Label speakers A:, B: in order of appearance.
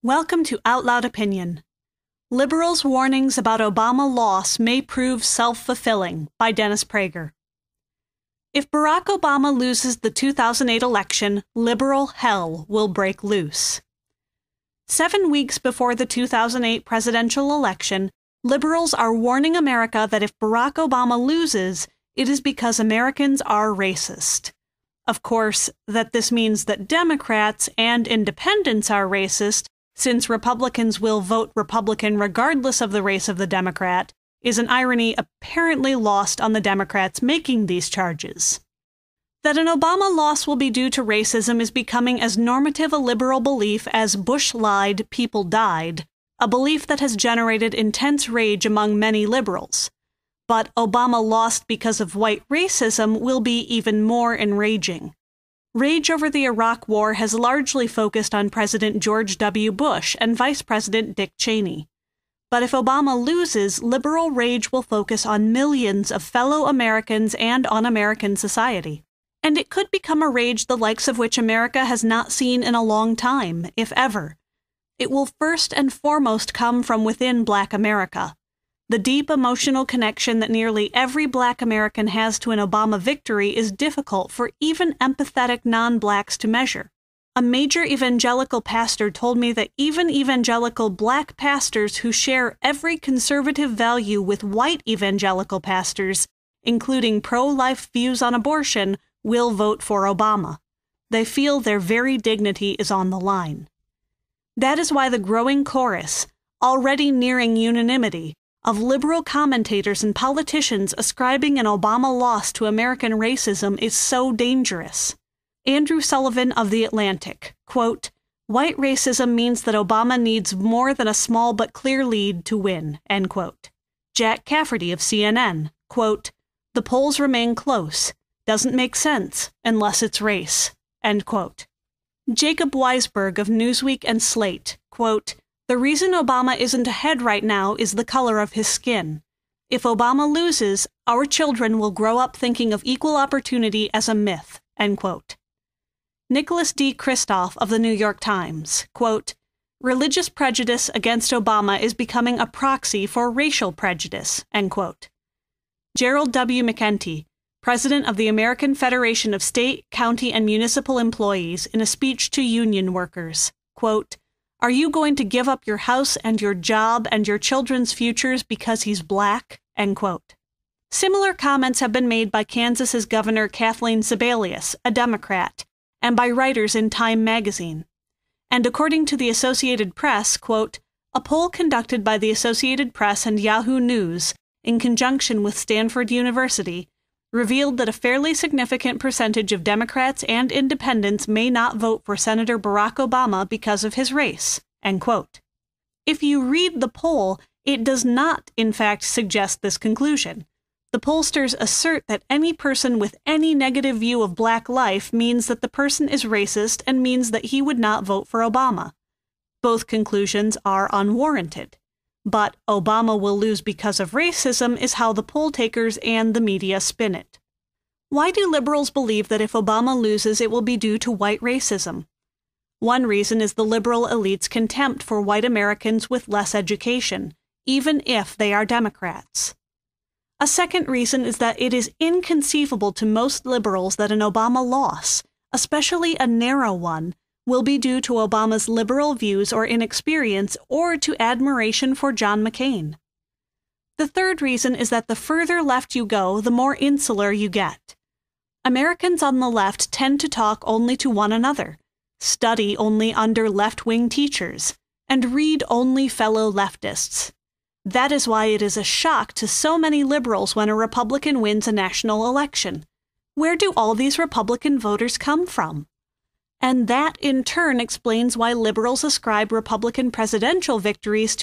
A: Welcome to OutloudOpinion. Liberals' warnings about Obama loss may prove self-fulfilling by Dennis Prager. If Barack Obama loses the 2008 election, liberal hell will break loose. 7 weeks before the 2008 presidential election, liberals are warning America that if Barack Obama loses, it is because Americans are racist. Of course, that this means that Democrats and independents are racist, since Republicans will vote Republican regardless of the race of the Democrat, is an irony apparently lost on the Democrats making these charges. That an Obama loss will be due to racism is becoming as normative a liberal belief as Bush lied, people died, a belief that has generated intense rage among many liberals. But Obama lost because of white racism will be even more enraging. Rage over the Iraq War has largely focused on President George W. Bush and Vice President Dick Cheney. But if Obama loses, liberal rage will focus on millions of fellow Americans and on American society. And it could become a rage the likes of which America has not seen in a long time, if ever. It will first and foremost come from within Black America. The deep emotional connection that nearly every Black American has to an Obama victory is difficult for even empathetic non-Blacks to measure. A major evangelical pastor told me that even evangelical Black pastors who share every conservative value with white evangelical pastors, including pro-life views on abortion, will vote for Obama. They feel their very dignity is on the line. That is why the growing chorus, already nearing unanimity, of liberal commentators and politicians ascribing an Obama loss to American racism is so dangerous. Andrew Sullivan of The Atlantic, quote, "White racism means that Obama needs more than a small but clear lead to win," end quote. Jack Cafferty of CNN, quote, "The polls remain close. Doesn't make sense unless it's race," end quote. Jacob Weisberg of Newsweek and Slate, quote, "The reason Obama isn't ahead right now is the color of his skin. If Obama loses, our children will grow up thinking of equal opportunity as a myth," end quote. Nicholas D. Kristof of the New York Times, quote, "Religious prejudice against Obama is becoming a proxy for racial prejudice," end quote. Gerald W. McEntee, president of the American Federation of State, County, and Municipal Employees, in a speech to union workers, quote, "Are you going to give up your house and your job and your children's futures because he's Black?" End quote. Similar comments have been made by Kansas's Governor Kathleen Sebelius, a Democrat, and by writers in Time magazine. And according to the Associated Press, quote, "A poll conducted by the Associated Press and Yahoo News, in conjunction with Stanford University, revealed that a fairly significant percentage of Democrats and independents may not vote for Senator Barack Obama because of his race," end quote. If you read the poll, it does not, in fact, suggest this conclusion. The pollsters assert that any person with any negative view of Black life means that the person is racist and means that he would not vote for Obama. Both conclusions are unwarranted. But Obama will lose because of racism is how the poll takers and the media spin it. Why do liberals believe that if Obama loses it will be due to white racism? One reason is the liberal elite's contempt for white Americans with less education, even if they are Democrats. A second reason is that it is inconceivable to most liberals that an Obama loss, especially a narrow one, will be due to Obama's liberal views or inexperience or to admiration for John McCain. The third reason is that the further left you go, the more insular you get. Americans on the left tend to talk only to one another, study only under left-wing teachers, and read only fellow leftists. That is why it is a shock to so many liberals when a Republican wins a national election. Where do all these Republican voters come from? And that, in turn, explains why liberals ascribe Republican presidential victories